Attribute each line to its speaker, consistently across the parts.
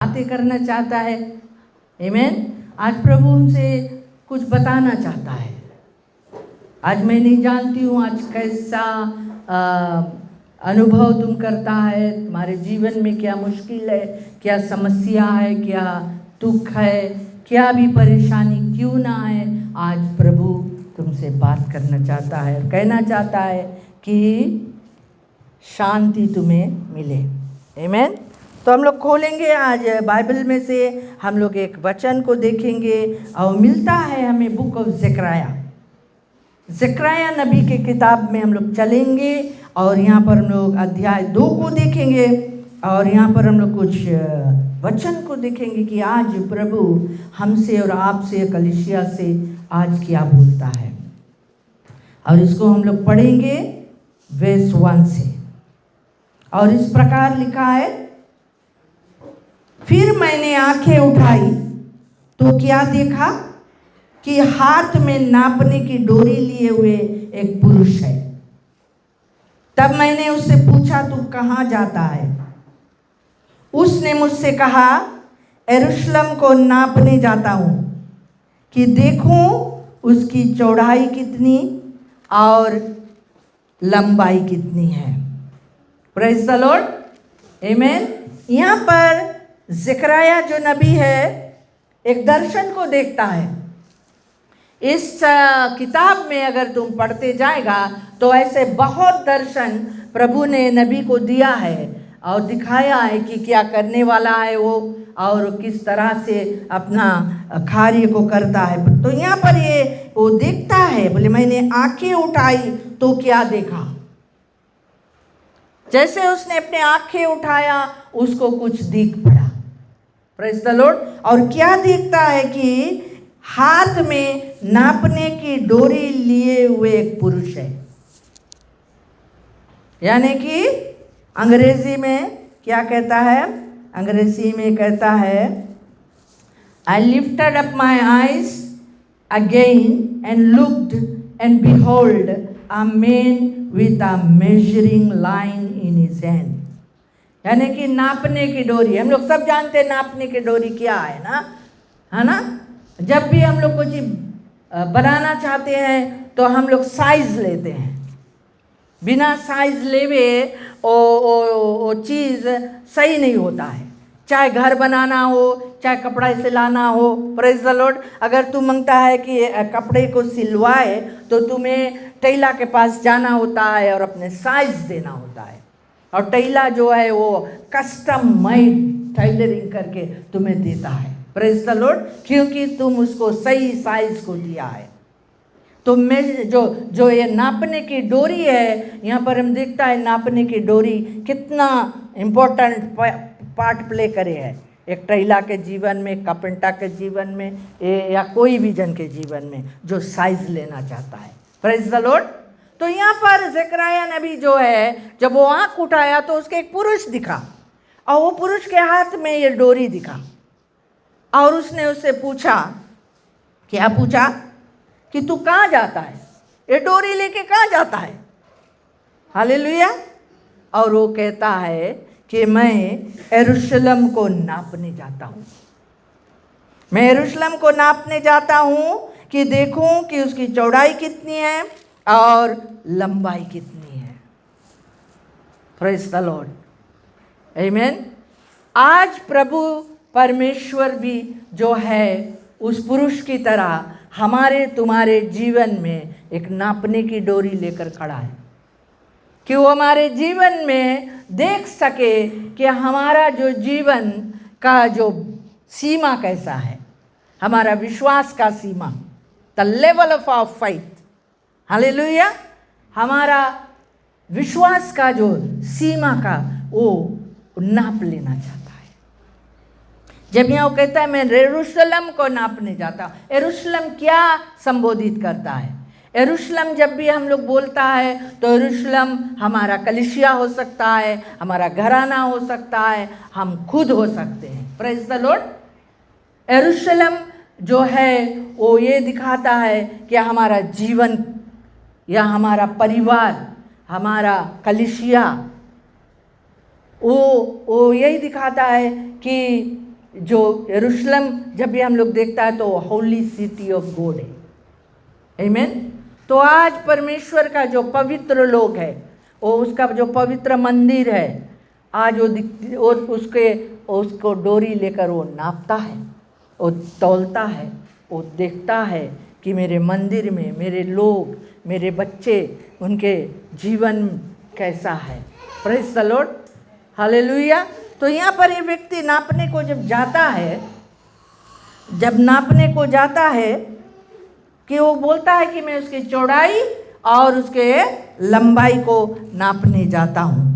Speaker 1: बातें करना चाहता है। आमीन। आज प्रभु हमसे कुछ बताना चाहता है। आज मैं नहीं जानती हूँ आज कैसा अनुभव तुम करता है, तुम्हारे जीवन में क्या मुश्किल है, क्या समस्या है, क्या दुख है, क्या भी परेशानी क्यों ना है। आज प्रभु तुमसे बात करना चाहता है और कहना चाहता है कि शांति तुम्हें मिले। आमीन। तो हम लोग खोलेंगे आज बाइबल में से, हम लोग एक वचन को देखेंगे और मिलता है हमें बुक ऑफ ज़करिया नबी के किताब में हम लोग चलेंगे और यहाँ पर हम लोग अध्याय 2 को देखेंगे और यहाँ पर हम लोग कुछ वचन को देखेंगे कि आज प्रभु हमसे और आपसे, कलीसिया से आज क्या बोलता है। और इसको हम लोग पढ़ेंगे वर्स 1 से। और इस प्रकार लिखा है, फिर मैंने आंखें उठाई तो क्या देखा कि हाथ में नापने की डोरी लिए हुए एक पुरुष है। तब मैंने उससे पूछा, तू कहाँ जाता है? उसने मुझसे कहा, यरूशलेम को नापने जाता हूँ कि देखूं उसकी चौड़ाई कितनी और लंबाई कितनी है। Praise the Lord. आमीन। यहाँ पर ज़करिया जो नबी है एक दर्शन को देखता है। इस किताब में अगर तुम पढ़ते जाएगा तो ऐसे बहुत दर्शन प्रभु ने नबी को दिया है और दिखाया है कि क्या करने वाला है वो और किस तरह से अपना कार्य को करता है। तो यहाँ पर ये वो देखता है, बोले मैंने आंखें उठाई तो क्या देखा। जैसे उसने अपने आंखें उठाया उसको कुछ दिख पड़ा। Praise the Lord. और क्या देखता है कि हाथ में नापने की डोरी लिए हुए एक पुरुष है। यानी कि अंग्रेजी में क्या कहता है? अंग्रेजी में कहता है, I lifted up my eyes again and looked and behold a man with a measuring line in his hand। यानी कि नापने की डोरी। हम लोग सब जानते हैं नापने की डोरी क्या है ना, है ना। जब भी हम लोग कुछ बनाना चाहते हैं तो हम लोग साइज लेते हैं। बिना साइज लेवे वो चीज़ सही नहीं होता है। चाहे घर बनाना हो, चाहे कपड़ा से लाना हो। Praise the Lord. अगर तू मांगता है कि कपड़े को सिलवाए तो तुम्हें टेलर के पास जाना होता है और अपने साइज देना होता है। और टेलर जो है वो कस्टम मेड टेलरिंग करके तुम्हें देता है। Praise the Lord. क्योंकि तुम उसको सही साइज को दिया है। तो मैं जो ये नापने की डोरी है, यहाँ पर हम देखता है नापने की डोरी कितना इम्पोर्टेंट पार्ट प्ले करे है एक टेलर के जीवन में, कारपेंटर के जीवन में, या कोई भी जन के जीवन में जो साइज लेना चाहता है। Praise the Lord. तो यहाँ पर ज़करिया नबी जो है, जब वो आँख उठाया तो उसके एक पुरुष दिखा और वो पुरुष के हाथ में ये डोरी दिखा। और उसने उससे पूछा, क्या पूछा? कि तू कहाँ जाता है? ये डोरी लेके कहाँ जाता है? हालेलुया। और वो कहता है कि मैं यरूशलेम को नापने जाता हूँ। मैं यरूशलेम को नापने जाता हूँ कि देखूं कि उसकी चौड़ाई कितनी है और लंबाई कितनी है। Praise the Lord. आमीन। आज प्रभु परमेश्वर भी जो है उस पुरुष की तरह हमारे तुम्हारे जीवन में एक नापने की डोरी लेकर खड़ा है कि वो हमारे जीवन में देख सके कि हमारा जो जीवन का जो सीमा कैसा है, हमारा विश्वास का सीमा, the level of our faith. Hallelujah. हमारा विश्वास का जो सीमा का वो नाप लेना चाहता है। जब यहाँ वो कहता है मैं यरूशलेम को नापने जाता हूँ, यरूशलेम क्या संबोधित करता है? यरूशलेम जब भी हम लोग बोलता है तो यरूशलेम हमारा कलीसिया हो सकता है, हमारा घराना हो सकता है, हम खुद हो सकते हैं। Praise the Lord. यरूशलेम जो है वो ये दिखाता है कि हमारा जीवन या हमारा परिवार, हमारा कलीसिया, वो यही दिखाता है कि जो यरूशलेम जब भी हम लोग देखता है तो होली सिटी ऑफ गॉड है। आमीन। तो आज परमेश्वर का जो पवित्र लोग है, वो उसका जो पवित्र मंदिर है, आज वो उसको डोरी लेकर वो नापता है, वो तौलता है, वो देखता है कि मेरे मंदिर में मेरे लोग, मेरे बच्चे, उनके जीवन कैसा है। Praise the Lord, hallelujah. तो यहाँ पर ये व्यक्ति नापने को जब जाता है, जब नापने को जाता है कि वो बोलता है कि मैं उसकी चौड़ाई और उसके लंबाई को नापने जाता हूँ।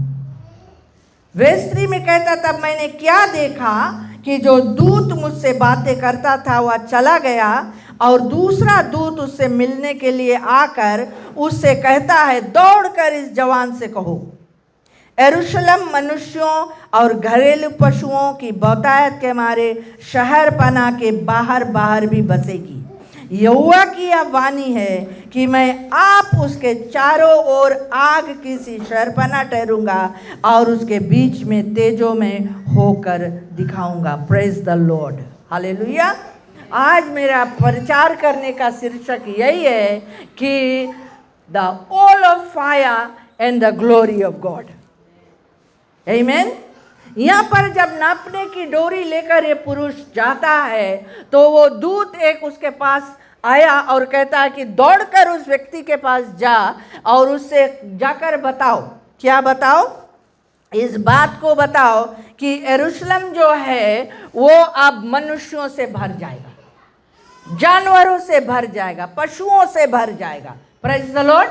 Speaker 1: वेस्त्री में कहता तब मैंने क्या देखा कि जो दूत मुझसे बातें करता था वह चला गया और दूसरा दूत उससे मिलने के लिए आकर उससे कहता है, दौड़कर इस जवान से कहो, यरूशलेम मनुष्यों और घरेलू पशुओं की बहुतायत के मारे शहर पना के बाहर बाहर भी बसेगी। यहोवा की यह वाणी है कि मैं आप उसके चारों ओर आग की सी शहरपना ठहरूंगा और उसके बीच में तेजों में होकर दिखाऊंगा। Praise the Lord, hallelujah. आज मेरा प्रचार करने का शीर्षक यही है कि the all of fire and the glory of God. आमीन। यहाँ पर जब नापने की डोरी लेकर ये पुरुष जाता है तो वो दूत एक उसके पास आया और कहता है कि दौड़कर उस व्यक्ति के पास जा और उससे जाकर बताओ। क्या बताओ? इस बात को बताओ कि यरूशलेम जो है वो अब मनुष्यों से भर जाएगा, जानवरों से भर जाएगा, पशुओं से भर जाएगा। Praise the Lord.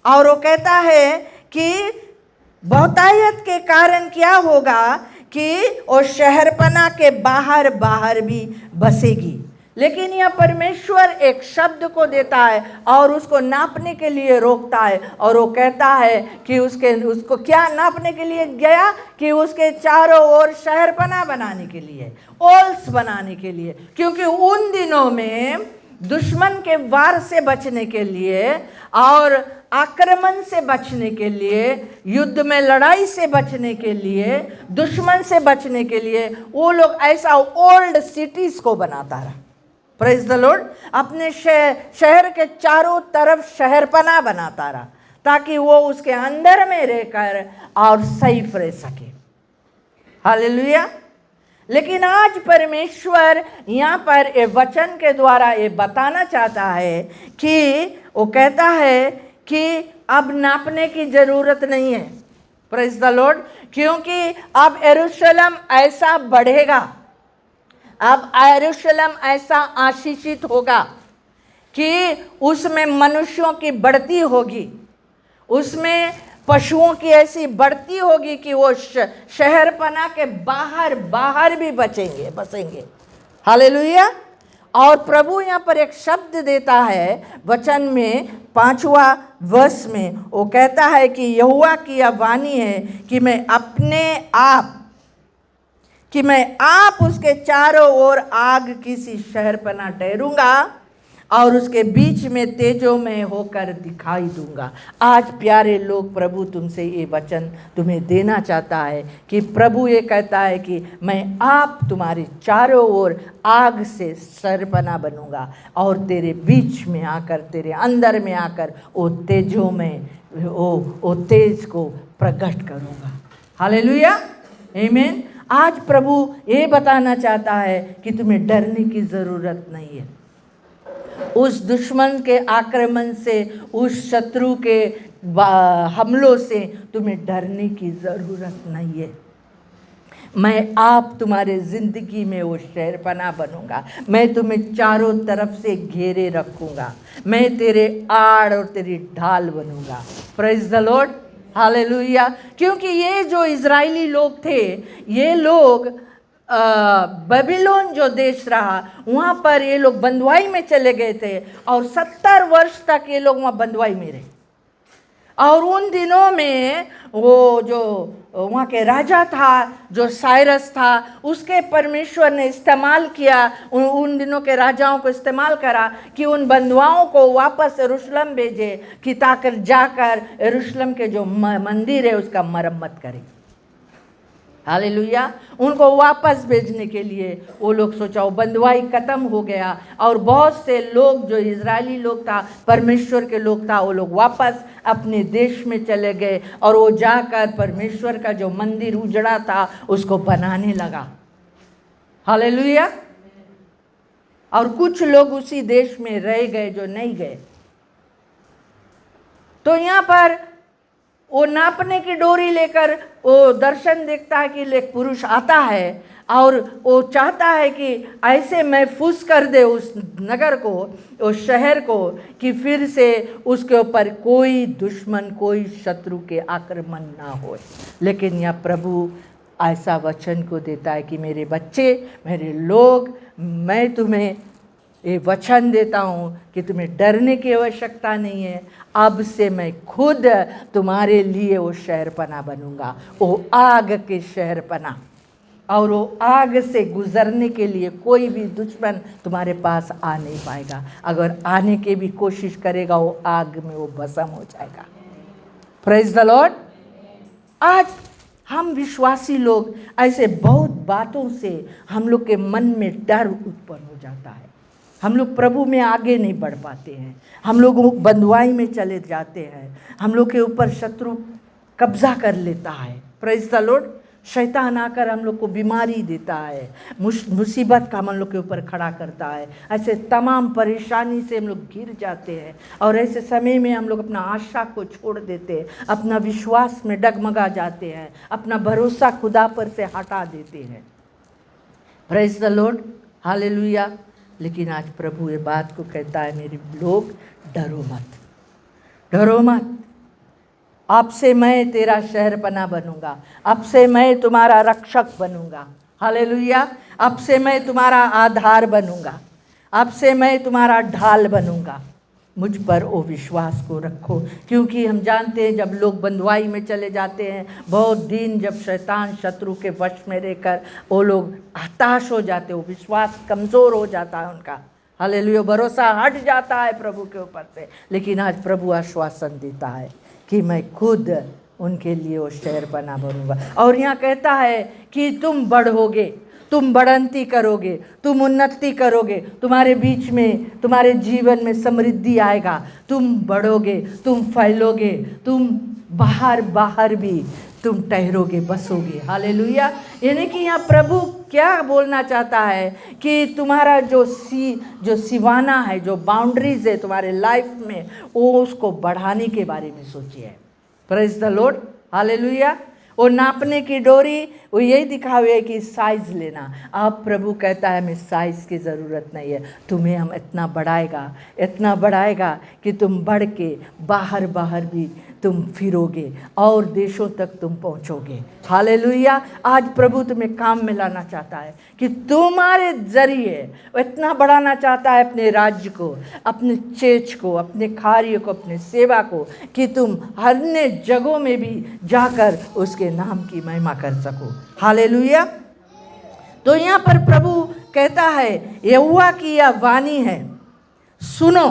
Speaker 1: और वो कहता है कि बहुतायत के कारण क्या होगा कि वो शहरपना के बाहर बाहर भी बसेगी। लेकिन यह परमेश्वर एक शब्द को देता है और उसको नापने के लिए रोकता है और वो कहता है कि उसको क्या नापने के लिए गया कि उसके चारों ओर शहरपना बनाने के लिए, ओल्स बनाने के लिए। क्योंकि उन दिनों में दुश्मन के वार से बचने के लिए और आक्रमण से बचने के लिए, युद्ध में लड़ाई से बचने के लिए, दुश्मन से बचने के लिए वो लोग ऐसा ओल्ड सिटीज को बनाता रहा। Praise the Lord. अपने शहर के चारों तरफ शहरपना बनाता रहा ताकि वो उसके अंदर में रहकर और सेफ रह सके। हालेलुया। लेकिन आज परमेश्वर यहाँ पर ये वचन के द्वारा ये बताना चाहता है कि वो कहता है कि अब नापने की जरूरत नहीं है। Praise the Lord. क्योंकि अब यरूशलेम ऐसा बढ़ेगा, अब यरूशलेम ऐसा आशीषित होगा कि उसमें मनुष्यों की बढ़ती होगी, उसमें पशुओं की ऐसी बढ़ती होगी कि वो शहरपना के बाहर बाहर भी बसेंगे। हालेलुया। और प्रभु यहाँ पर एक शब्द देता है वचन में 5वां वर्ष में, वो कहता है कि यहोवा की यह वाणी है कि मैं आप उसके चारों ओर आग की सी शहरपना ठहरूंगा और उसके बीच में तेजों में होकर दिखाई दूंगा। आज प्यारे लोग, प्रभु तुमसे ये वचन तुम्हें देना चाहता है कि प्रभु ये कहता है कि मैं आप तुम्हारे चारों ओर आग से शहरपना बनूंगा और तेरे बीच में आकर, तेरे अंदर में आकर वो तेजों में वो तेज को प्रकट करूंगा। हालेलुया, आमीन। आज प्रभु ये बताना चाहता है कि तुम्हें डरने की ज़रूरत नहीं है। उस दुश्मन के आक्रमण से, उस शत्रु के हमलों से तुम्हें डरने की ज़रूरत नहीं है। मैं आप तुम्हारे ज़िंदगी में वो शहरपना बनूंगा, मैं तुम्हें चारों तरफ से घेरे रखूंगा, मैं तेरे आड़ और तेरी ढाल बनूंगा। Praise the Lord, hallelujah. क्योंकि ये जो इज़राइली लोग थे, ये लोग बेबीलोन जो देश रहा वहाँ पर ये लोग बंधुआई में चले गए थे और 70 वर्ष तक ये लोग वहाँ बंधुआई में रहे। और उन दिनों में वो जो वहाँ के राजा था, जो साइरस था, उसके परमेश्वर ने इस्तेमाल किया, उन दिनों के राजाओं को इस्तेमाल करा कि उन बंधुआओं को वापस यरूशलेम भेजे कि ताकि जाकर यरूशलेम के जो मंदिर है उसका मरम्मत करे। हालेलुया। उनको वापस भेजने के लिए वो लोग सोचा, वो बंधुआई खत्म हो गया और बहुत से लोग जो इजरायली लोग था, परमेश्वर के लोग था, वो लोग वापस अपने देश में चले गए और वो जाकर परमेश्वर का जो मंदिर उजड़ा था उसको बनाने लगा। हालेलुया। और कुछ लोग उसी देश में रह गए जो नहीं गए। तो यहाँ पर वो नापने की डोरी लेकर वो दर्शन देखता है कि एक पुरुष आता है और वो चाहता है कि ऐसे महफूज कर दे उस नगर को, उस शहर को, कि फिर से उसके ऊपर कोई दुश्मन, कोई शत्रु के आक्रमण ना हो। लेकिन यह प्रभु ऐसा वचन को देता है कि मेरे बच्चे, मेरे लोग, मैं तुम्हें ये वचन देता हूँ कि तुम्हें डरने की आवश्यकता नहीं है। अब से मैं खुद तुम्हारे लिए वो शहरपना बनूंगा, वो आग के शहरपना, और वो आग से गुजरने के लिए कोई भी दुश्मन तुम्हारे पास आ नहीं पाएगा। अगर आने की भी कोशिश करेगा वो आग में वो भस्म हो जाएगा। Praise the Lord. आज हम विश्वासी लोग ऐसे बहुत बातों से हम लोग के मन में डर उत्पन्न हो जाता है। हम लोग प्रभु में आगे नहीं बढ़ पाते हैं, हम लोग बंधुआई में चले जाते हैं, हम लोग के ऊपर शत्रु कब्जा कर लेता है। Praise the Lord. शैतान आकर हम लोग को बीमारी देता है, मुसीबत का हम लोग के ऊपर खड़ा करता है, ऐसे तमाम परेशानी से हम लोग घिर जाते हैं और ऐसे समय में हम लोग अपना आशा को छोड़ देते हैं, अपना विश्वास में डगमगा जाते हैं, अपना भरोसा खुदा पर से हटा देते हैं। Praise the Lord. हालेलुया। लेकिन आज प्रभु ये बात को कहता है, मेरे लोग डरो मत, डरो मत, अब से मैं तेरा शहरपना बनूंगा, अब से मैं तुम्हारा रक्षक बनूंगा। हालेलुया। अब से मैं तुम्हारा आधार बनूंगा, अब से मैं तुम्हारा ढाल बनूंगा। मुझ पर वो विश्वास को रखो, क्योंकि हम जानते हैं जब लोग बंधुआई में चले जाते हैं, बहुत दिन जब शैतान शत्रु के वश में रहकर वो लोग हताश हो जाते, वो विश्वास कमज़ोर हो जाता है उनका। हालेलुया। भरोसा हट जाता है प्रभु के ऊपर से। लेकिन आज प्रभु आश्वासन देता है कि मैं खुद उनके लिए वो शहरपना बनूंगा। और यहाँ कहता है कि तुम बढ़ोगे, तुम बढ़ंती करोगे, तुम उन्नति करोगे, तुम्हारे बीच में, तुम्हारे जीवन में समृद्धि आएगा, तुम बढ़ोगे, तुम फैलोगे, तुम बाहर बाहर भी तुम ठहरोगे, बसोगे। हालेलुया। यानी कि यहाँ प्रभु क्या बोलना चाहता है कि तुम्हारा जो सीमाना है, जो बाउंड्रीज है तुम्हारे लाइफ में, वो उसको बढ़ाने के बारे में सोचिए। Praise the Lord. हालेलुया। वो नापने की डोरी वो यही दिखा हुआ है कि साइज लेना। अब प्रभु कहता है हमें साइज की ज़रूरत नहीं है, तुम्हें हम इतना बढ़ाएगा, इतना बढ़ाएगा कि तुम बढ़ के बाहर बाहर भी तुम फिरोगे और देशों तक तुम पहुंचोगे। हालेलुया। आज प्रभु तुम्हें काम में लाना चाहता है कि तुम्हारे जरिए इतना बढ़ाना चाहता है अपने राज्य को, अपने चेच को, अपने कार्य को, अपने सेवा को, कि तुम अन्य जगहों में भी जाकर उसके नाम की महिमा कर सको। हालेलुया। तो यहाँ पर प्रभु कहता है, यहोवा की यह वाणी है, सुनो,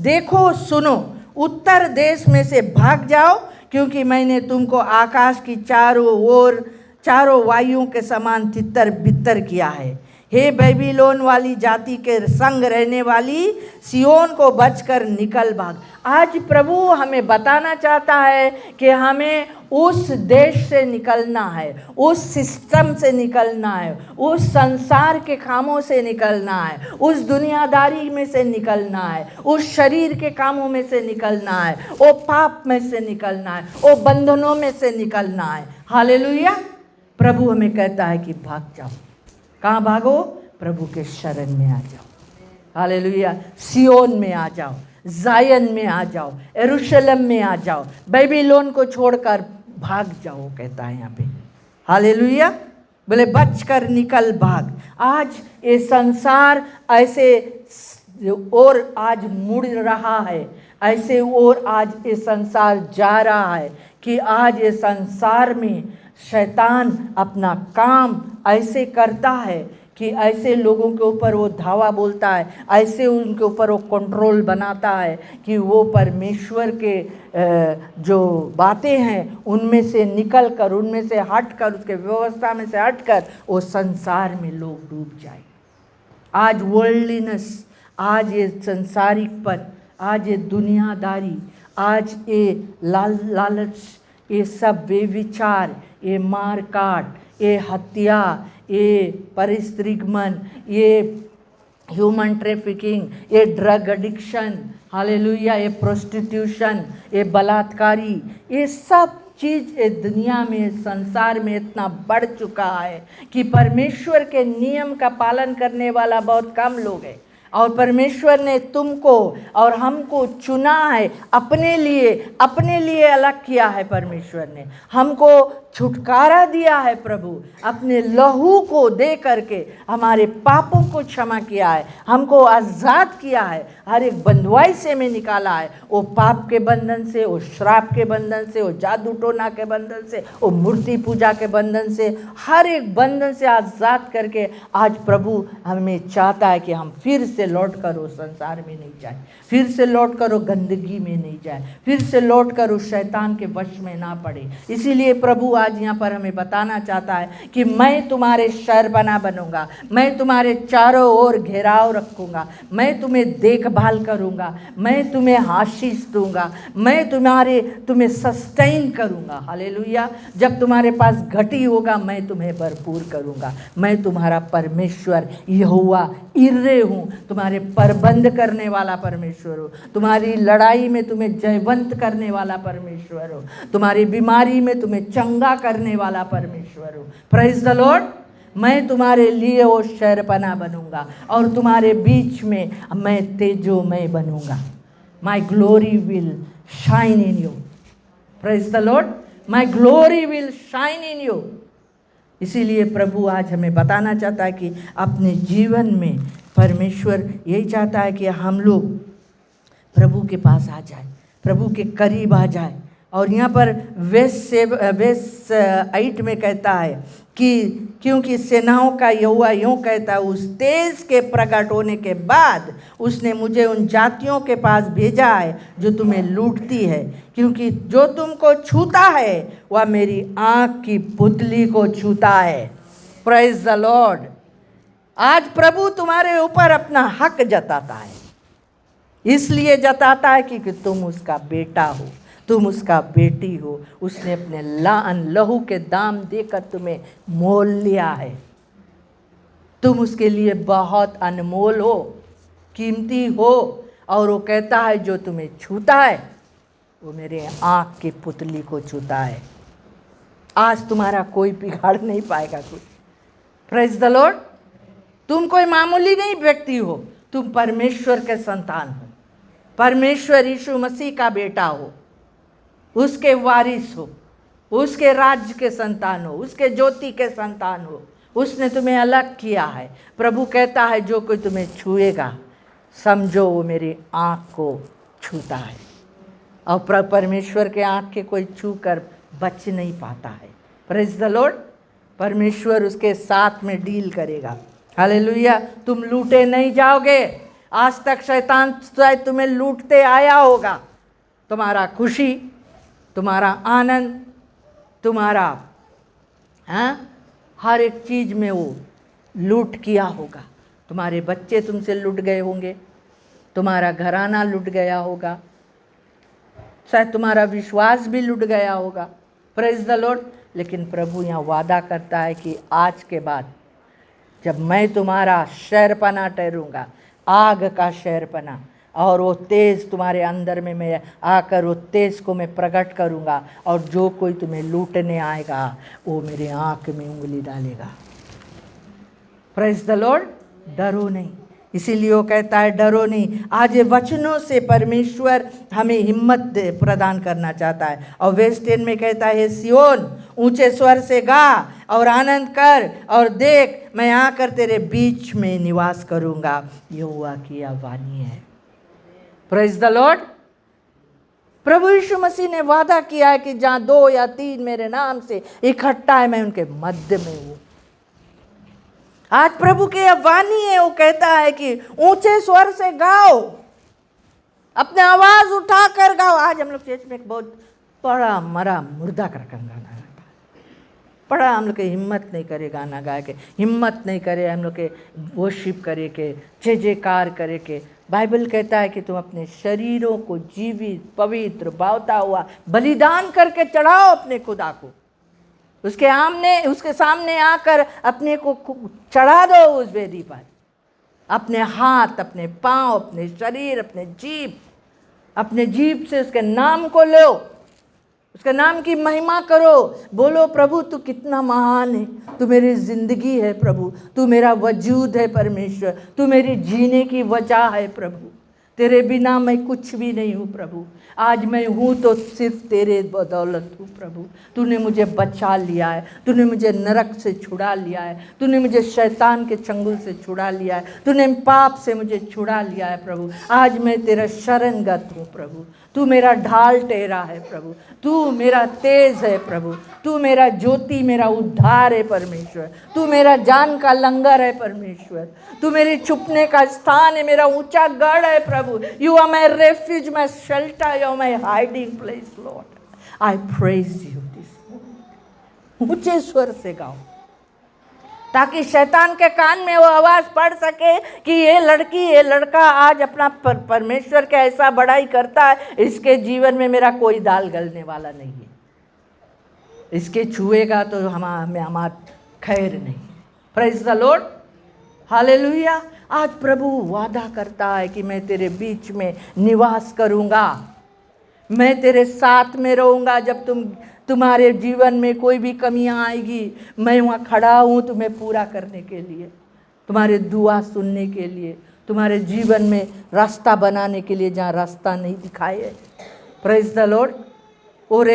Speaker 1: देखो, सुनो, उत्तर देश में से भाग जाओ, क्योंकि मैंने तुमको आकाश की चारों ओर, चारों वायुओं के समान तितर बितर किया है। हे बेबीलोन वाली जाति के संग रहने वाली, सियोन को बचकर निकल भाग। आज प्रभु हमें बताना चाहता है कि हमें उस देश से निकलना है, उस सिस्टम से निकलना है, उस संसार के कामों से निकलना है, उस दुनियादारी में से निकलना है, उस शरीर के कामों में से निकलना है, वो पाप में से निकलना है, वो बंधनों में से निकलना है। हालेलुया। प्रभु हमें कहता है कि भाग जाओ। कहाँ भागो? प्रभु के शरण में आ जाओ। हालेलुया। सियोन में आ जाओ, जायन में आ जाओ, यरूशलेम में आ जाओ, बेबीलोन को छोड़कर भाग जाओ, कहता है यहाँ पे। हालेलुया। बोले बचकर निकल भाग। आज ये संसार ऐसे और आज मुड़ रहा है, ऐसे और आज ये संसार जा रहा है कि आज ये संसार में शैतान अपना काम ऐसे करता है कि ऐसे लोगों के ऊपर वो धावा बोलता है, ऐसे उनके ऊपर वो कंट्रोल बनाता है कि वो परमेश्वर के जो बातें हैं उनमें से निकल कर, उनमें से हट कर, उसके व्यवस्था में से हट कर वो संसार में लोग डूब जाए। आज वर्ल्डलीनेस, आज ये संसारिकपन, आज ये दुनियादारी, आज ये लालच, ये सब बेविचार, ये मारकाट, ये हत्या, ये परिस्त्रीगमन, ये ह्यूमन ट्रैफिकिंग, ये ड्रग एडिक्शन, हालेलुया, ये प्रोस्टिट्यूशन, ये बलात्कारी, ये सब चीज़ ये दुनिया में, संसार में इतना बढ़ चुका है कि परमेश्वर के नियम का पालन करने वाला बहुत कम लोग हैं। और परमेश्वर ने तुमको और हमको चुना है अपने लिए अलग किया है। परमेश्वर ने हमको छुटकारा दिया है, प्रभु अपने लहू को दे करके हमारे पापों को क्षमा किया है, हमको आज़ाद किया है, हर एक बंधुआई से में निकाला है, वो पाप के बंधन से, वो श्राप के बंधन से, वो जादू टोना के बंधन से, वो मूर्ति पूजा के बंधन से, हर एक बंधन से आज़ाद करके आज प्रभु हमें चाहता है कि हम फिर से लौट कर वो संसार में नहीं जाए, फिर से लौट कर वो गंदगी में नहीं जाए, फिर से लौट कर उस शैतान के वश में ना पड़े। इसीलिए प्रभु आज यहाँ पर हमें बताना चाहता है कि मैं तुम्हारे शहरपना बनूंगा, मैं तुम्हारे चारों ओर घेराव रखूंगा, मैं तुम्हें देखभाल करूंगा, मैं तुम्हें आशीष दूंगा, मैं तुम्हें सस्टेन करूंगा। हालेलुया। जब तुम्हारे पास घटी होगा मैं तुम्हें भरपूर करूंगा। मैं तुम्हारा परमेश्वर यहोवा इर्रे हूँ, तुम्हारे प्रबंध करने वाला परमेश्वर हो, तुम्हारी लड़ाई में तुम्हें जयवंत करने वाला परमेश्वर हो, तुम्हारी बीमारी में तुम्हें चंगा करने वाला परमेश्वर हो। Praise the Lord. मैं तुम्हारे लिए वो शहरपना बनूंगा और तुम्हारे बीच में मैं तेजोमय बनूंगा। My glory will shine in you. Praise the Lord. My glory will shine in you. इसीलिए प्रभु आज हमें बताना चाहता है कि अपने जीवन में परमेश्वर यही चाहता है कि हम लोग प्रभु के पास आ जाए, प्रभु के करीब आ जाए। और यहाँ पर वेस 8 में कहता है कि क्योंकि सेनाओं का यहोवा यूँ कहता है, उस तेज के प्रकट होने के बाद उसने मुझे उन जातियों के पास भेजा है जो तुम्हें लूटती है, क्योंकि जो तुमको छूता है वह मेरी आँख की पुतली को छूता है। Praise the Lord. आज प्रभु तुम्हारे ऊपर अपना हक जताता है, इसलिए जताता है कि तुम उसका बेटा हो, तुम उसका बेटी हो। उसने अपने लहू के दाम देकर तुम्हें मोल लिया है। तुम उसके लिए बहुत अनमोल हो, कीमती हो। और वो कहता है जो तुम्हें छूता है वो मेरे आँख की पुतली को छूता है। आज तुम्हारा कोई बिगाड़ नहीं पाएगा कुछ। Praise the Lord. तुम कोई मामूली नहीं व्यक्ति हो, तुम परमेश्वर के संतान हो, परमेश्वर यीशु मसीह का बेटा हो, उसके वारिस हो, उसके राज्य के संतान हो, उसके ज्योति के संतान हो। उसने तुम्हें अलग किया है। प्रभु कहता है जो कोई तुम्हें छुएगा समझो वो मेरी आँख को छूता है। और परमेश्वर के आँख के कोई छू कर बच नहीं पाता है। Praise the Lord. परमेश्वर उसके साथ में डील करेगा। हालेलुया। तुम लूटे नहीं जाओगे। आज तक शैतान शायद तुम्हें लूटते आया होगा। तुम्हारा खुशी, तुम्हारा आनंद, तुम्हारा हर एक चीज़ में वो लूट किया होगा। तुम्हारे बच्चे तुमसे लूट गए होंगे, तुम्हारा घराना लूट गया होगा, शायद तुम्हारा विश्वास भी लूट गया होगा। Praise the Lord. लेकिन प्रभु यहाँ वादा करता है कि आज के बाद जब मैं तुम्हारा शहरपना ठहरूंगा, आग का शहरपना, और वो तेज़ तुम्हारे अंदर में मैं आकर वो तेज़ को मैं प्रकट करूँगा, और जो कोई तुम्हें लूटने आएगा वो मेरे आँख में उंगली डालेगा। Praise the Lord. डरो नहीं। इसीलिए वो कहता है डरो नहीं। आज ये वचनों से परमेश्वर हमें हिम्मत प्रदान करना चाहता है। और वेस्ट 10 में कहता है सियोन ऊंचे स्वर से गा और आनंद कर और देख मैं आकर तेरे बीच में निवास करूँगा। यहोवा की यह वाणी है। Praise the Lord. प्रभु यीशु मसीह ने वादा किया है कि जहाँ 2 या 3 मेरे नाम से इकट्ठा है मैं उनके मध्य में हूँ। आज प्रभु की यह वाणी है, वो कहता है कि ऊंचे स्वर से गाओ, अपने आवाज उठाकर गाओ। आज हम लोग चर्च में एक बहुत बड़ा मरा मुर्दा कर गाना गाता है, बड़ा हम लोग के हिम्मत नहीं करे गाना गा के, हिम्मत नहीं करे हम लोग के वर्शिप करे के, जय जयकार करे के। बाइबल कहता है कि तुम अपने शरीरों को जीवित पवित्र भावता हुआ बलिदान करके चढ़ाओ अपने खुदा को, उसके सामने आकर अपने को चढ़ा दो उस वेदी पर। अपने हाथ, अपने पांव, अपने शरीर, अपने जीभ से उसके नाम को लो, उसके नाम की महिमा करो। बोलो प्रभु तू कितना महान है, तू मेरी जिंदगी है प्रभु, तू मेरा वजूद है परमेश्वर, तू मेरी जीने की वजह है प्रभु, तेरे बिना मैं कुछ भी नहीं हूँ प्रभु। आज मैं हूँ तो सिर्फ तेरे बदौलत हूँ प्रभु। तूने मुझे बचा लिया है, तूने मुझे नरक से छुड़ा लिया है, तूने मुझे शैतान के चंगुल से छुड़ा लिया है, तूने पाप से मुझे छुड़ा लिया है प्रभु। आज मैं तेरा शरणगत हूँ प्रभु, तू मेरा ढाल टेरा है प्रभु, तू मेरा तेज है प्रभु, तू मेरा ज्योति, मेरा उद्धार है परमेश्वर, तू मेरा जान का लंगर है परमेश्वर, तू मेरे छुपने का स्थान है, मेरा ऊंचा गढ़ है प्रभु। You are my refuge, my shelter, you are my hiding place Lord. I praise you this. ऊंचे स्वर से गाओ ताकि शैतान के कान में वो आवाज पड़ सके कि ये लड़की, ये लड़का आज अपना परमेश्वर का ऐसा बड़ाई करता है, इसके जीवन में मेरा कोई दाल गलने वाला नहीं है, इसके छुएगा तो हमारा खैर नहीं। Praise the Lord, hallelujah. आज प्रभु वादा करता है कि मैं तेरे बीच में निवास करूंगा, मैं तेरे साथ में रहूंगा। जब तुम्हारे जीवन में कोई भी कमियां आएगी, मैं वहाँ खड़ा हूँ तुम्हें पूरा करने के लिए, तुम्हारे दुआ सुनने के लिए, तुम्हारे जीवन में रास्ता बनाने के लिए जहाँ रास्ता नहीं दिखाए है। Praise the Lord. और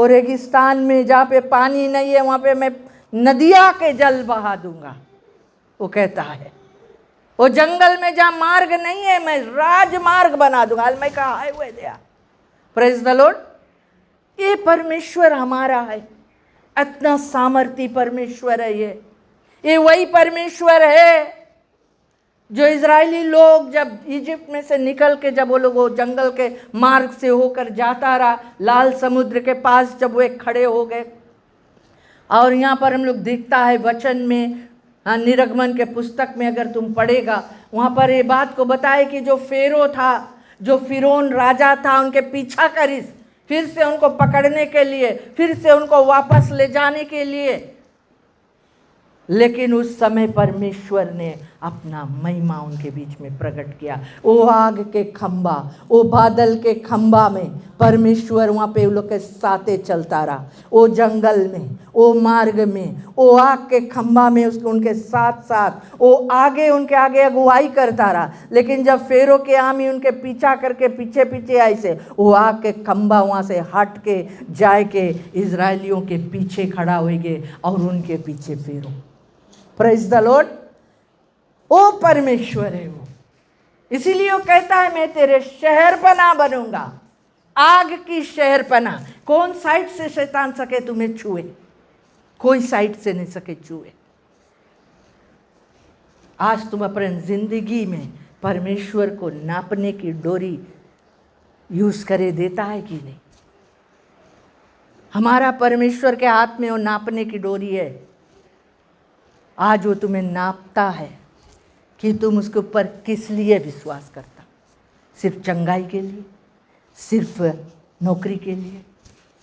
Speaker 1: रेगिस्तान में जहाँ पे पानी नहीं है वहाँ पे मैं नदियाँ के जल बहा दूंगा, वो कहता है। वो जंगल में जहाँ मार्ग नहीं है मैं राजमार्ग बना दूंगा, मैं का हाईवे दिया। Praise the Lord. ये परमेश्वर हमारा है, इतना सामर्थी परमेश्वर है। ये वही परमेश्वर है जो इजरायली लोग जब इजिप्ट में से निकल के, जब वो लोग वो जंगल के मार्ग से होकर जाता रहा, लाल समुद्र के पास जब वे खड़े हो गए। और यहाँ पर हम लोग देखता है वचन में, निर्गमन के पुस्तक में अगर तुम पढ़ेगा, वहाँ पर ये बात को बताए कि जो फेरो था, जो फिरौन राजा था, उनके पीछा करिस फिर से उनको पकड़ने के लिए, फिर से उनको वापस ले जाने के लिए। लेकिन उस समय परमेश्वर ने अपना महिमा उनके बीच में प्रकट किया। वो आग के खंबा, वो बादल के खंबा में परमेश्वर वहाँ पे उन लोग के साथे चलता रहा। वो जंगल में, वो मार्ग में, वो आग के खंबा में उनके साथ साथ वो आगे, उनके आगे अगुवाई करता रहा। लेकिन जब फेरो के आर्मी उनके पीछा करके पीछे पीछे आई से, वो आग के खंबा वहाँ से हट के जाए के इजरायलियों के पीछे खड़ा होएगे और उनके पीछे फेरो। Praise the Lord. ओ परमेश्वर है वो, इसीलिए वो कहता है मैं तेरे शहरपना बनूंगा, आग की शहरपना। कौन साइड से शैतान सके तुम्हें छुए? कोई साइड से नहीं सके छुए। आज तुम अपने जिंदगी में परमेश्वर को नापने की डोरी यूज करे देता है कि नहीं? हमारा परमेश्वर के हाथ में वो नापने की डोरी है। आज वो तुम्हें नापता है कि तुम उसके ऊपर किस लिए विश्वास करता। सिर्फ चंगाई के लिए, सिर्फ नौकरी के लिए,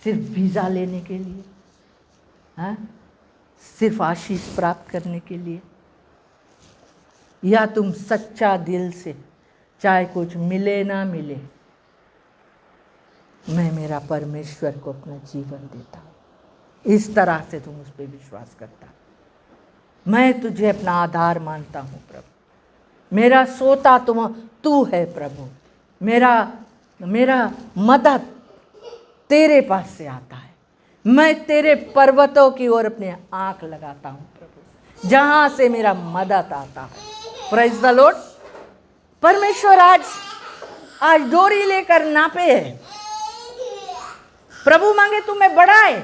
Speaker 1: सिर्फ वीज़ा लेने के लिए, हाँ, सिर्फ आशीष प्राप्त करने के लिए, या तुम सच्चा दिल से, चाहे कुछ मिले ना मिले, मैं मेरा परमेश्वर को अपना जीवन देता हूँ, इस तरह से तुम उस पर विश्वास करता। मैं तुझे अपना आधार मानता हूँ प्रभु, मेरा सोता तू है प्रभु, मेरा मदद तेरे पास से आता है। मैं तेरे पर्वतों की ओर अपनी आंख लगाता हूँ प्रभु, जहाँ से मेरा मदद आता है। Praise the Lord. परमेश्वर आज डोरी लेकर नापे है। प्रभु मांगे तुम्हें बढ़ाए।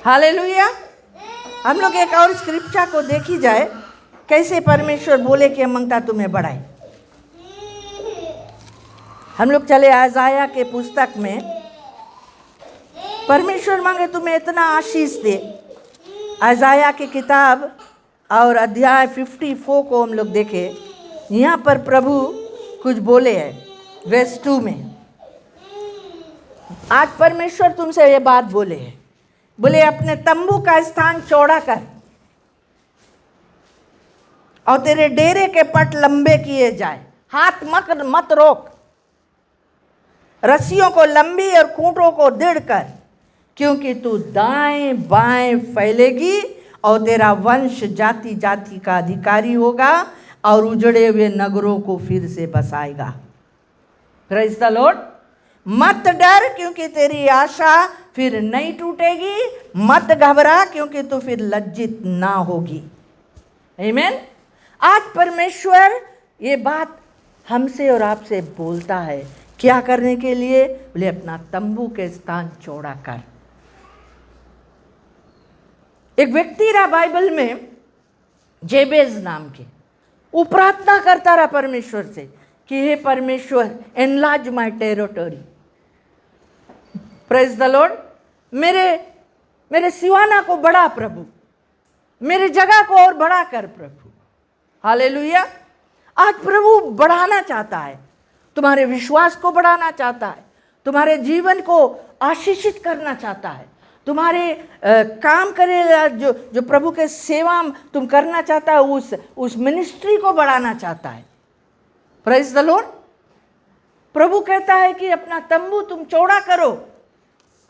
Speaker 1: हालेलुया। हम लोग एक और स्क्रिप्चर को देखी जाए, कैसे परमेश्वर बोले कि मंगता तुम्हें बढ़ाए। हम लोग चले आयजाया के पुस्तक में, परमेश्वर मांगे तुम्हें इतना आशीष दे। आयजाया की किताब और अध्याय 54 को हम लोग देखे, यहाँ पर प्रभु कुछ बोले हैं वर्स 2 में। आज परमेश्वर तुमसे ये बात बोले हैं, बोले अपने तंबू का स्थान चौड़ा कर और तेरे डेरे के पट लंबे किए जाए। हाथ मत रोक, रस्सियों को लंबी और खूंटों को दृढ़ कर, क्योंकि तू दाएं बाएं फैलेगी और तेरा वंश जाति जाति का अधिकारी होगा और उजड़े हुए नगरों को फिर से बसाएगा। Praise the Lord. मत डर, क्योंकि तेरी आशा फिर नहीं टूटेगी। मत घबरा, क्योंकि तू फिर लज्जित ना होगी। आमीन। आज परमेश्वर ये बात हमसे और आपसे बोलता है, क्या करने के लिए? बोले अपना तंबू के स्थान चौड़ा कर। एक व्यक्ति रहा बाइबल में, जेबेज नाम के, वो प्रार्थना करता रहा परमेश्वर से कि हे परमेश्वर, enlarge my territory. Praise the Lord. मेरे सिवाना को बढ़ा प्रभु, मेरे जगह को और बड़ा कर प्रभु। हालेलुया। आज प्रभु बढ़ाना चाहता है, तुम्हारे विश्वास को बढ़ाना चाहता है, तुम्हारे जीवन को आशीषित करना चाहता है, तुम्हारे काम करे जो प्रभु के सेवा तुम करना चाहता है, उस मिनिस्ट्री को बढ़ाना चाहता है। Praise the Lord. प्रभु कहता है कि अपना तंबू तुम चौड़ा करो,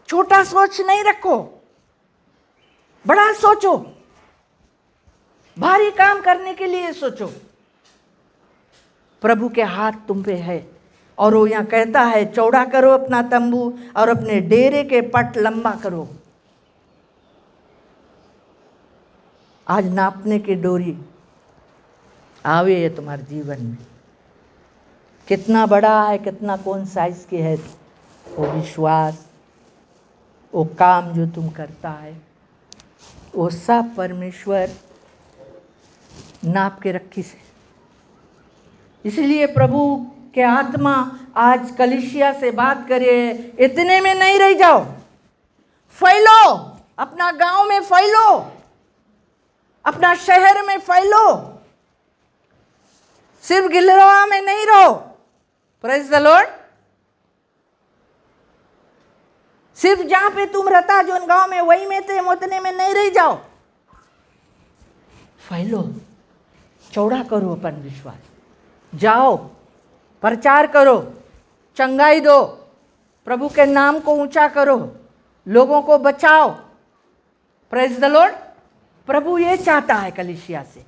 Speaker 1: छोटा सोच नहीं रखो, बड़ा सोचो, भारी काम करने के लिए सोचो। प्रभु के हाथ तुम पे है और वो यहाँ कहता है चौड़ा करो अपना तंबू और अपने डेरे के पट लंबा करो। आज नापने की डोरी आवे है तुम्हारे जीवन में, कितना बड़ा है, कितना कौन साइज की है वो विश्वास, वो काम जो तुम करता है, वो सब परमेश्वर नाप के रखी से। इसलिए प्रभु के आत्मा आज कलीसिया से बात करे, इतने में नहीं रह जाओ, फैलो, अपना गांव में फैलो, अपना शहर में फैलो, सिर्फ गिलरवा में नहीं रहो। Praise the Lord. सिर्फ जहां पे तुम रहता जो गांव में वही में थे, उतने में नहीं रह जाओ, फैलो, चौड़ा करो अपन विश्वास, जाओ, प्रचार करो, चंगाई दो, प्रभु के नाम को ऊंचा करो, लोगों को बचाओ। Praise the Lord. प्रभु ये चाहता है कलीसिया से,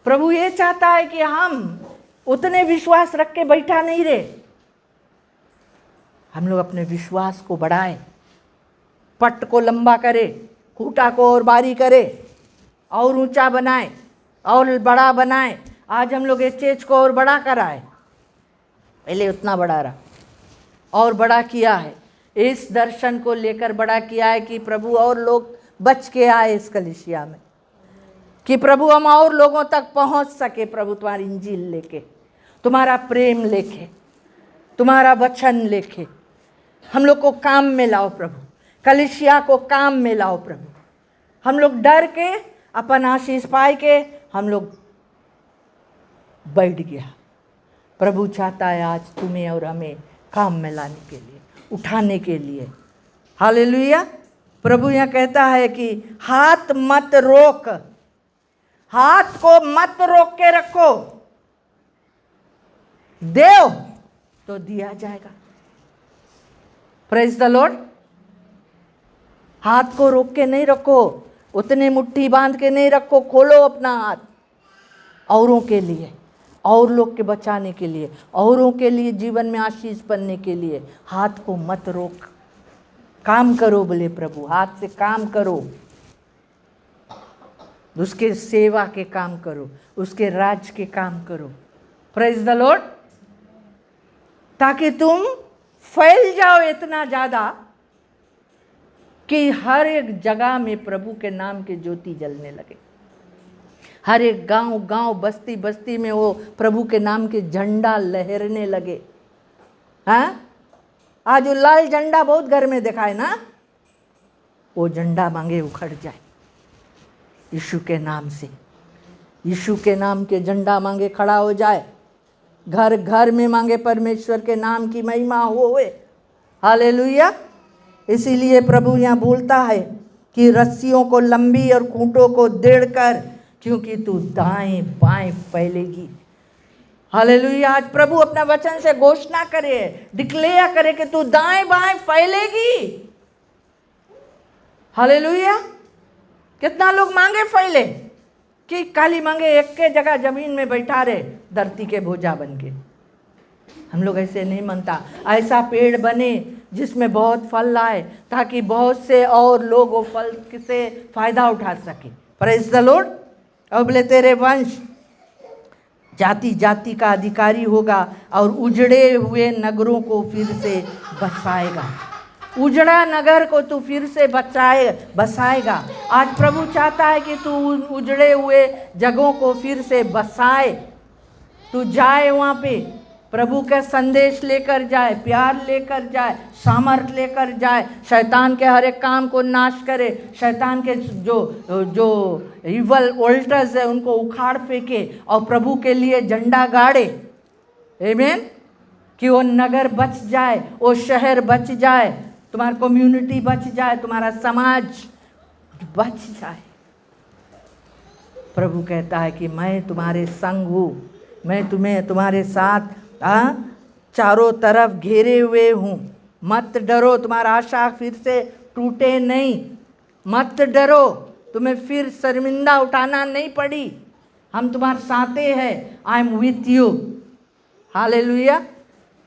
Speaker 1: प्रभु ये चाहता है कि हम उतने विश्वास रख के बैठा नहीं रहे, हम लोग अपने विश्वास को बढ़ाएं, पट को लंबा करें, खूंटा को और बारी करें, और ऊंचा बनाएं और बड़ा बनाएं। आज हम लोग चेच को और बड़ा कराए, पहले उतना बड़ा रहा और बड़ा किया है, इस दर्शन को लेकर बड़ा किया है कि प्रभु और लोग बच के आए इस कलीसिया में, कि प्रभु हम और लोगों तक पहुंच सके। प्रभु तुम्हारी इंजील लेके, तुम्हारा प्रेम लेके, तुम्हारा वचन लेके हम लोग को काम में लाओ प्रभु, कलीसिया को काम में लाओ प्रभु। हम लोग डर के अपन आशीष पाए के हम लोग बैठ गया। प्रभु चाहता है आज तुम्हें और हमें काम में लाने के लिए, उठाने के लिए। हालेलुया। प्रभु यहाँ कहता है कि हाथ मत रोक, हाथ को मत रोक के रखो, देव तो दिया जाएगा। Praise the Lord. हाथ को रोक के नहीं रखो, उतने मुट्ठी बांध के नहीं रखो, खोलो अपना हाथ औरों के लिए, और लोग के बचाने के लिए, औरों के लिए जीवन में आशीष बनने के लिए। हाथ को मत रोक, काम करो। बोले प्रभु हाथ से काम करो, उसके सेवा के काम करो, उसके राज के काम करो। Praise the Lord. ताकि तुम फैल जाओ इतना ज़्यादा कि हर एक जगह में प्रभु के नाम की ज्योति जलने लगे। हर एक गांव गांव, बस्ती बस्ती में वो प्रभु के नाम के झंडा लहरने लगे। हाँ, आज वो लाल झंडा बहुत घर में देखा है ना, वो झंडा मांगे उखड़ जाए यीशु के नाम से। यीशु के नाम के झंडा मांगे खड़ा हो जाए। घर घर में मांगे परमेश्वर के नाम की महिमा होए। हालेलुया। इसीलिए प्रभु यहाँ बोलता है कि रस्सियों को लंबी और खूंटों को दृढ़ कर, क्योंकि तू दाएं बाएं फैलेगी। हालेलुया। आज प्रभु अपना वचन से घोषणा करे, डिक्लेयर करे कि तू दाएं बाएं फैलेगी। हालेलुया। कितना लोग मांगे फैले कि खाली मांगे एक के जगह जमीन में बैठा रहे धरती के भोजा बन के। हम लोग ऐसे नहीं मानता। ऐसा पेड़ बने जिसमें बहुत फल आए, ताकि बहुत से और लोग वो फल से फायदा उठा सके। Praise the Lord. अब बोले तेरे वंश जाति जाति का अधिकारी होगा और उजड़े हुए नगरों को फिर से बसाएगा। उजड़ा नगर को तू फिर से बसाएगा। आज प्रभु चाहता है कि तू उजड़े हुए जगहों को फिर से बसाए। तू जाए वहाँ पे, प्रभु का संदेश लेकर जाए, प्यार लेकर जाए, सामर्थ लेकर जाए, शैतान के हर एक काम को नाश करे, शैतान के जो इवल ऑल्टर्स है उनको उखाड़ फेंके और प्रभु के लिए झंडा गाड़े। आमीन। कि वो नगर बच जाए, वो शहर बच जाए, तुम्हारा कम्युनिटी बच जाए, तुम्हारा समाज बच जाए। प्रभु कहता है कि मैं तुम्हारे संग हूँ, मैं तुम्हें तुम्हारे साथ चारों तरफ घेरे हुए हूँ। मत डरो, तुम्हारा आशा फिर से टूटे नहीं। मत डरो, तुम्हें फिर शर्मिंदा उठाना नहीं पड़ी। हम तुम्हारे साथे हैं। I am with you. Hallelujah.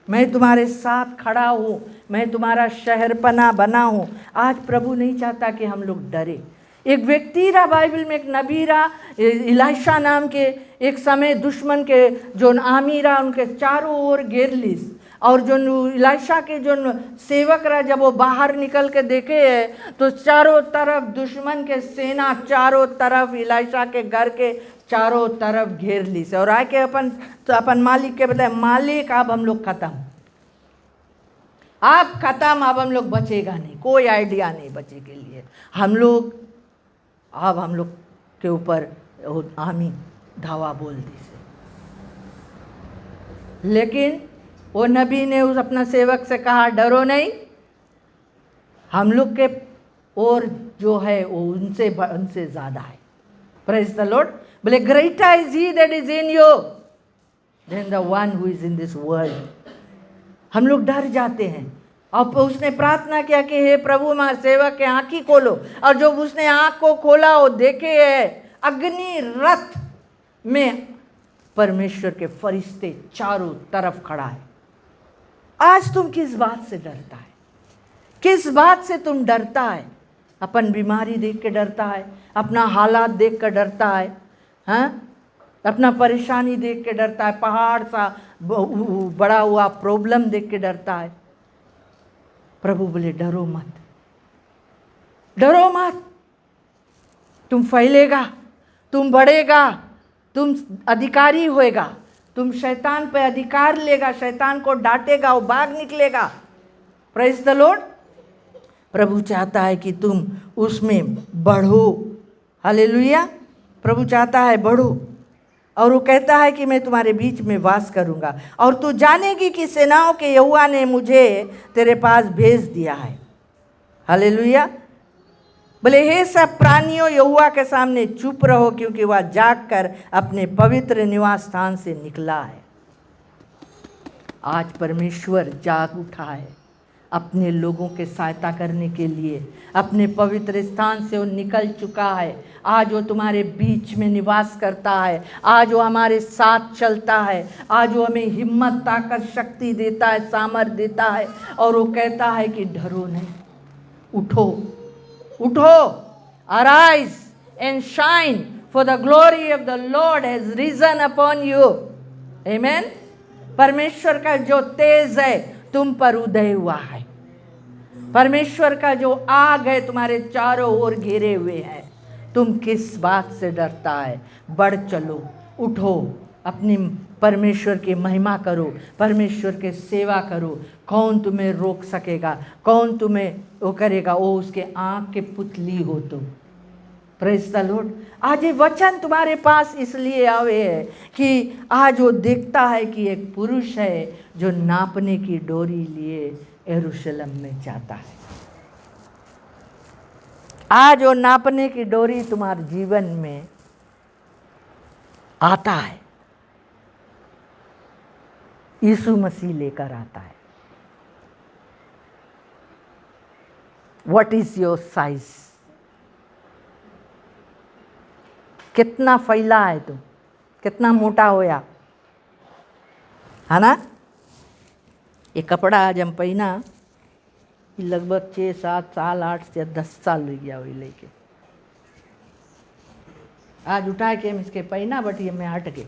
Speaker 1: मैं तुम्हारे साथ खड़ा हूँ, मैं तुम्हारा शहरपना बना हूँ। आज प्रभु नहीं चाहता कि हम लोग डरे। एक व्यक्ति रहा बाइबल में, एक नबी रहा, इलाइशा नाम के। एक समय दुश्मन के जो आर्मी रहा उनके चारों ओर घेर ली, और जो इलाइशा के जो सेवक रहा, जब वो बाहर निकल के देखे है तो चारों तरफ दुश्मन के सेना चारों तरफ इलाइशा के घर के चारों तरफ घेर ली से। और आके अपन मालिक के बताए, मालिक अब हम लोग खत्म, अब खत्म, अब हम लोग बचेगा नहीं, कोई आइडिया नहीं बचे के लिए। हम लोग के ऊपर आमी धावा बोल दी से। लेकिन वो नबी ने उस अपना सेवक से कहा, डरो नहीं, हम लोग के और जो है वो उनसे ज़्यादा है। Praise the Lord. बोले greater is he that is in you than the one who is in this world. हम लोग डर जाते हैं। और उसने प्रार्थना किया कि हे प्रभु हमारे सेवक के आँखी खोलो, और जब उसने आँख को खोला वो देखे है अग्नि रथ में परमेश्वर के फरिश्ते चारों तरफ खड़ा है। आज तुम किस बात से डरता है? किस बात से तुम डरता है? अपन बीमारी देख के डरता है, अपना हालात देख कर डरता है, हाँ, अपना परेशानी देख के डरता है, पहाड़ सा बड़ा हुआ प्रॉब्लम देख के डरता है। प्रभु बोले डरो मत, डरो मत, तुम फैलेगा, तुम बढ़ेगा, तुम अधिकारी होएगा, तुम शैतान पे अधिकार लेगा, शैतान को डांटेगा, वो भाग निकलेगा। Praise the Lord. प्रभु चाहता है कि तुम उसमें बढ़ो। हालेलुया। प्रभु चाहता है बढ़ो, और वो कहता है कि मैं तुम्हारे बीच में वास करूंगा, और तू जानेगी कि सेनाओं के यहोवा ने मुझे तेरे पास भेज दिया है। हालेलुया। बोले हे सब प्राणियों, यहोवा के सामने चुप रहो, क्योंकि वह जाग कर अपने पवित्र निवास स्थान से निकला है। आज परमेश्वर जाग उठा है अपने लोगों के सहायता करने के लिए। अपने पवित्र स्थान से वो निकल चुका है। आज वो तुम्हारे बीच में निवास करता है। आज वो हमारे साथ चलता है। आज वो हमें हिम्मत, ताकत, शक्ति देता है, सामर्थ्य देता है, और वो कहता है कि डरो नहीं, उठो, उठो, arise and shine, for the glory of the lord has risen upon you. आमीन। परमेश्वर का जो तेज है तुम पर उदय हुआ है। परमेश्वर का जो आग है तुम्हारे चारों ओर घेरे हुए है, तुम किस बात से डरता है? बढ़ चलो, उठो, अपनी परमेश्वर की महिमा करो, परमेश्वर के सेवा करो। कौन तुम्हें रोक सकेगा? कौन तुम्हें वो करेगा? वो उसके आँख के पुतली हो तुम। Praise the Lord. आज ये वचन तुम्हारे पास इसलिए आवे है कि आज वो देखता है कि एक पुरुष है जो नापने की डोरी लिए यरूशलेम में जाता है। आज वो नापने की डोरी तुम्हारे जीवन में आता है, यीशु मसीह लेकर आता है। What is your size? कितना फैला है तुम? कितना मोटा होया है ना? ये कपड़ा आज हम पहना लगभग 6, 7 साल, 8 से 10 साल हो गया वही लेके। आज उठा के हम इसके पहना बटी में हट गए।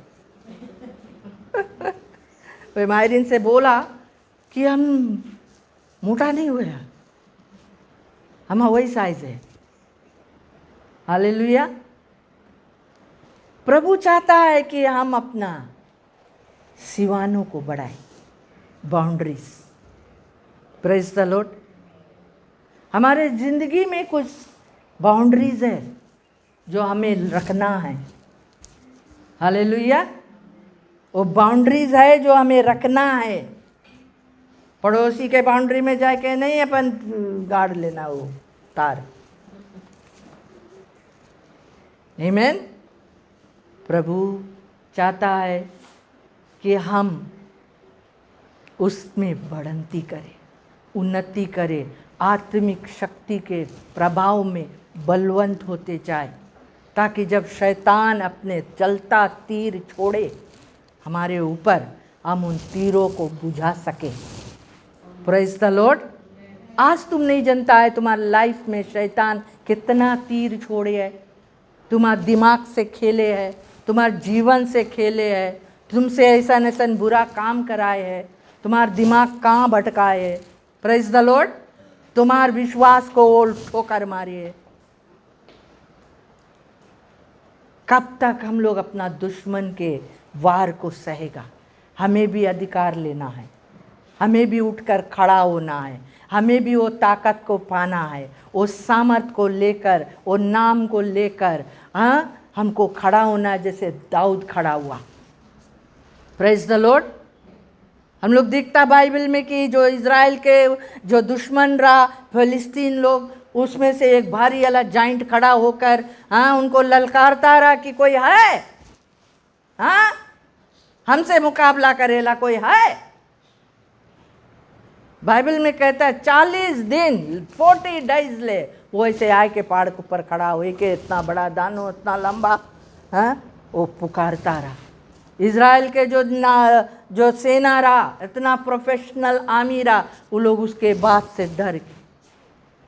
Speaker 1: वे मायरिन से बोला कि हम मोटा नहीं हुए, हम वही साइज है। हालेलुया। प्रभु चाहता है कि हम अपना सीवानों को बढ़ाएं, बाउंड्रीज। Praise the Lord. हमारे जिंदगी में कुछ बाउंड्रीज है जो हमें रखना है। हालेलुया। वो बाउंड्रीज है जो हमें रखना है। पड़ोसी के बाउंड्री में जाके नहीं अपन गाड़ लेना वो तार। आमीन। प्रभु चाहता है कि हम उसमें बढ़ंती करें, उन्नति करें, आत्मिक शक्ति के प्रभाव में बलवंत होते जाए, ताकि जब शैतान अपने चलता तीर छोड़े हमारे ऊपर, हम उन तीरों को बुझा सके। Praise the Lord. आज तुम नहीं जानता है तुम्हारी लाइफ में शैतान कितना तीर छोड़े है, तुम्हारे दिमाग से खेले है, तुम्हारे जीवन से खेले है, तुमसे ऐसा नैसा बुरा काम कराए है, तुम्हारा दिमाग कहाँ भटकाए है। Praise the Lord. तुम्हारे विश्वास को वो ठोकर मारी है। कब तक हम लोग अपना दुश्मन के वार को सहेगा? हमें भी अधिकार लेना है, हमें भी उठकर खड़ा होना है, हमें भी वो ताकत को पाना है, वो सामर्थ को लेकर, वो नाम को लेकर हमको खड़ा होना है, जैसे दाऊद खड़ा हुआ। Praise the Lord. हम लोग देखता बाइबल में कि जो इज़राइल के जो दुश्मन रहा फिलिस्तीन लोग, उसमें से एक भारी वाला जाइंट खड़ा होकर उनको ललकारता रहा कि कोई है, हमसे मुकाबला करेला कोई है। बाइबल में कहता है 40 दिन 40 डेज ले वो ऐसे आए के पहाड़ के ऊपर खड़ा हुए के इतना बड़ा दानो, इतना लंबा, वो पुकारता रहा। इज़राइल के जो सेना रहा, इतना प्रोफेशनल आर्मी रहा, वो लोग उसके बात से डर गए,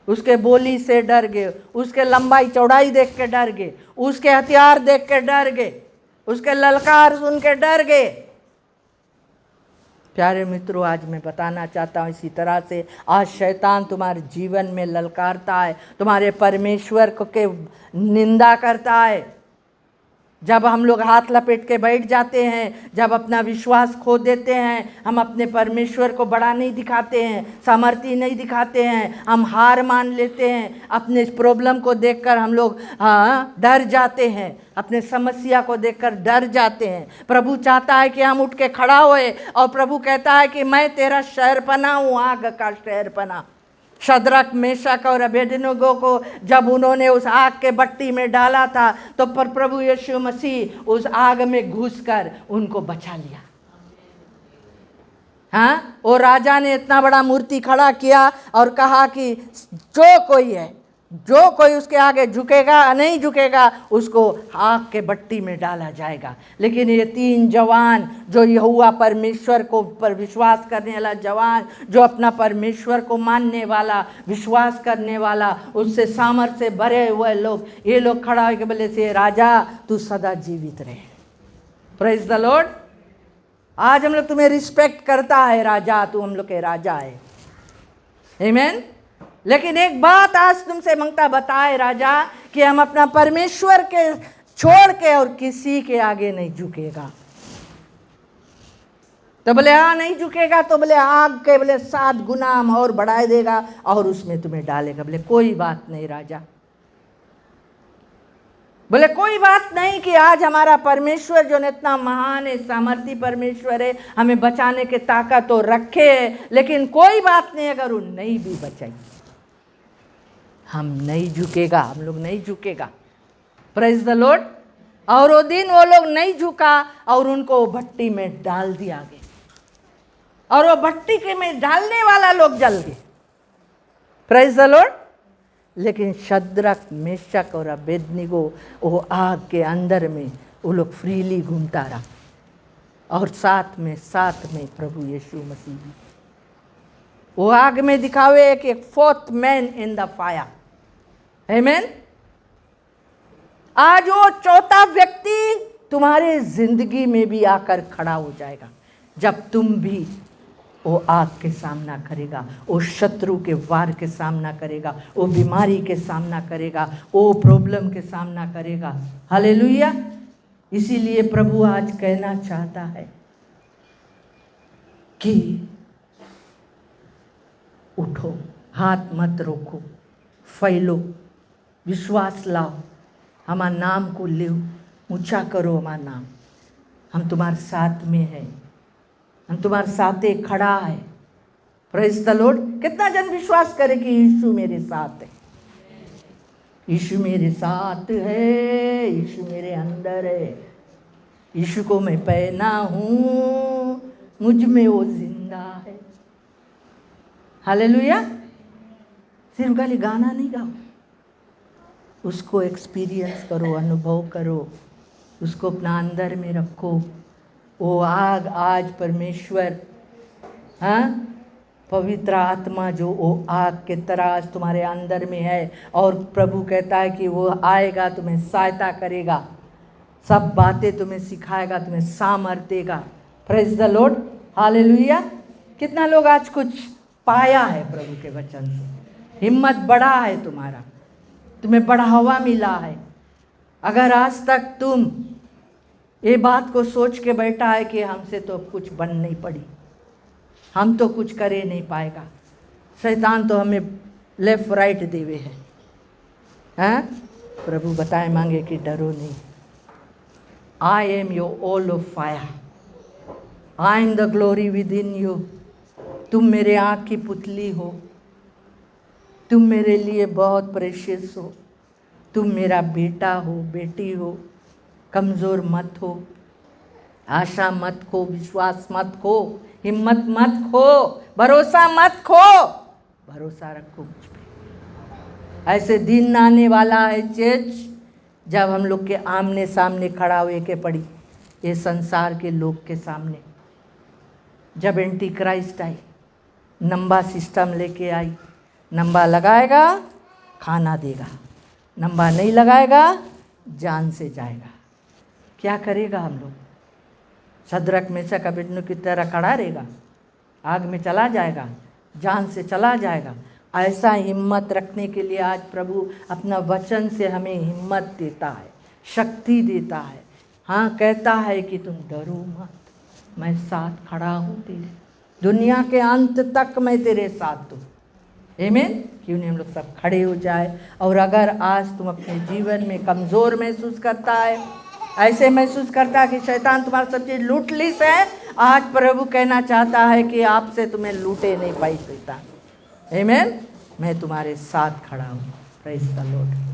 Speaker 1: उसके बोली से डर गए, उसके लंबाई चौड़ाई देख के डर गए, उसके हथियार देख के डर गए, उसके ललकार सुन के डर गए। प्यारे मित्रों, आज मैं बताना चाहता हूँ इसी तरह से आज शैतान तुम्हारे जीवन में ललकारता है, तुम्हारे परमेश्वर को के निंदा करता है। जब हम लोग हाथ लपेट के बैठ जाते हैं, जब अपना विश्वास खो देते हैं, हम अपने परमेश्वर को बड़ा नहीं दिखाते हैं, सामर्थ्य नहीं दिखाते हैं, हम हार मान लेते हैं, अपने प्रॉब्लम को देखकर हम लोग डर जाते हैं, अपने समस्या को देखकर डर जाते हैं। प्रभु चाहता है कि हम उठ के खड़ा होए, और प्रभु कहता है कि मैं तेरा शहरपना हूँ, आग का शहरपना। शद्रक, मेशक और अबेदनगो को जब उन्होंने उस आग के भट्टी में डाला था, तो पर प्रभु यीशु मसीह उस आग में घुसकर उनको बचा लिया। और राजा ने इतना बड़ा मूर्ति खड़ा किया और कहा कि जो कोई उसके आगे झुकेगा, नहीं झुकेगा, उसको आग के भट्टी में डाला जाएगा। लेकिन ये 3 जवान, जो यहोवा परमेश्वर को पर विश्वास करने वाला जवान, जो अपना परमेश्वर को मानने वाला, विश्वास करने वाला, उससे सामर्थ्य से भरे हुए लोग, ये लोग खड़ा होकर बोले से राजा तू सदा जीवित रहे। Praise the Lord. आज हम लोग तुम्हें रिस्पेक्ट करता है राजा, तू हम लोग के राजा है। आमीन। लेकिन एक बात आज तुमसे मांगता, बताए राजा कि हम अपना परमेश्वर के छोड़ के और किसी के आगे नहीं झुकेगा। तो बोले हाँ नहीं झुकेगा, तो बोले आग के बोले 7 गुना और बढ़ा देगा और उसमें तुम्हें डालेगा। बोले कोई बात नहीं राजा, बोले कोई बात नहीं कि आज हमारा परमेश्वर जो इतना महान है, सामर्थी परमेश्वर है, हमें बचाने के ताकत तो रखे है, लेकिन कोई बात नहीं अगर वो नहीं भी बचाई, हम नहीं झुकेगा, हम लोग नहीं झुकेगा। Praise the Lord. और वो दिन वो लोग नहीं झुका और उनको भट्टी में डाल दिया गया और वो भट्टी के में डालने वाला लोग जल गए। Praise the Lord. लेकिन शद्रक, मेशक और अबेदनीगो वो आग के अंदर में वो लोग फ्रीली घूमता रहा और साथ में प्रभु यीशु मसीह भी वो आग में दिखावे कि एक 4th man in the fire. आमीन। आज वो 4था व्यक्ति तुम्हारे जिंदगी में भी आकर खड़ा हो जाएगा जब तुम भी वो आग के सामना करेगा, वो शत्रु के वार के सामना करेगा, वो बीमारी के सामना करेगा, वो प्रॉब्लम के सामना करेगा। हालेलुया। इसीलिए प्रभु आज कहना चाहता है कि उठो, हाथ मत रोको, फैलो, विश्वास लाओ, हमारा नाम को ले ऊंचा करो, हमारा नाम, हम तुम्हारे साथ में है, हम तुम्हारे साथ खड़ा है। Praise the Lord. कितना जन विश्वास करे कि यीशु मेरे साथ है, यीशु मेरे साथ है, यीशु मेरे अंदर है, यीशु को मैं पहना हूँ, मुझ में वो जिंदा है। हालेलुया। सिर्फ खाली गाना नहीं गाओ, उसको एक्सपीरियंस करो, अनुभव करो, उसको अपना अंदर में रखो। वो आग आज परमेश्वर, हाँ, पवित्र आत्मा जो वो आग के तरह आज तुम्हारे अंदर में है और प्रभु कहता है कि वो आएगा, तुम्हें सहायता करेगा, सब बातें तुम्हें सिखाएगा, तुम्हें सामर्थ्य देगा। Praise the Lord. हालेलुया। कितना लोग आज कुछ पाया है प्रभु के वचन से, हिम्मत बढ़ा है तुम्हारा, तुम्हें बढ़ावा मिला है। अगर आज तक तुम ये बात को सोच के बैठा है कि हमसे तो कुछ बन नहीं पड़ी, हम तो कुछ करे नहीं पाएगा, शैतान तो हमें लेफ्ट राइट देवे है, हैं? प्रभु बताए मांगे कि डरो नहीं, I am your all of fire, I am the glory with in you. तुम मेरे आँख की पुतली हो, तुम मेरे लिए बहुत प्रेशियस हो, तुम मेरा बेटा हो, बेटी हो। कमज़ोर मत हो, आशा मत खो, विश्वास मत खो, हिम्मत मत खो, भरोसा मत खो, भरोसा रखो मुझ पे। ऐसे दिन आने वाला है चर्च जब हम लोग के आमने सामने खड़ा हुए के पड़ी, ये संसार के लोग के सामने, जब एंटी क्राइस्ट आई, नंबा सिस्टम लेके आई, नंबा लगाएगा खाना देगा, नंबा नहीं लगाएगा जान से जाएगा। क्या करेगा हम लोग? शद्रक मेशक अबेदनीगो की तरह खड़ा रहेगा, आग में चला जाएगा, जान से चला जाएगा। ऐसा हिम्मत रखने के लिए आज प्रभु अपना वचन से हमें हिम्मत देता है, शक्ति देता है। हाँ, कहता है कि तुम डरो मत, मैं साथ खड़ा हूँ तेरे, दुनिया के अंत तक मैं तेरे साथ हूँ। आमीन। क्यों नहीं हम लोग सब खड़े हो जाए। और अगर आज तुम अपने जीवन में कमज़ोर महसूस करता है, ऐसे महसूस करता है कि शैतान तुम्हारा सब चीज़ लूट लिस है, आज प्रभु कहना चाहता है कि आपसे तुम्हें लूटे नहीं पाई शैतान। आमीन। मैं तुम्हारे साथ खड़ा हूँ। Praise the Lord.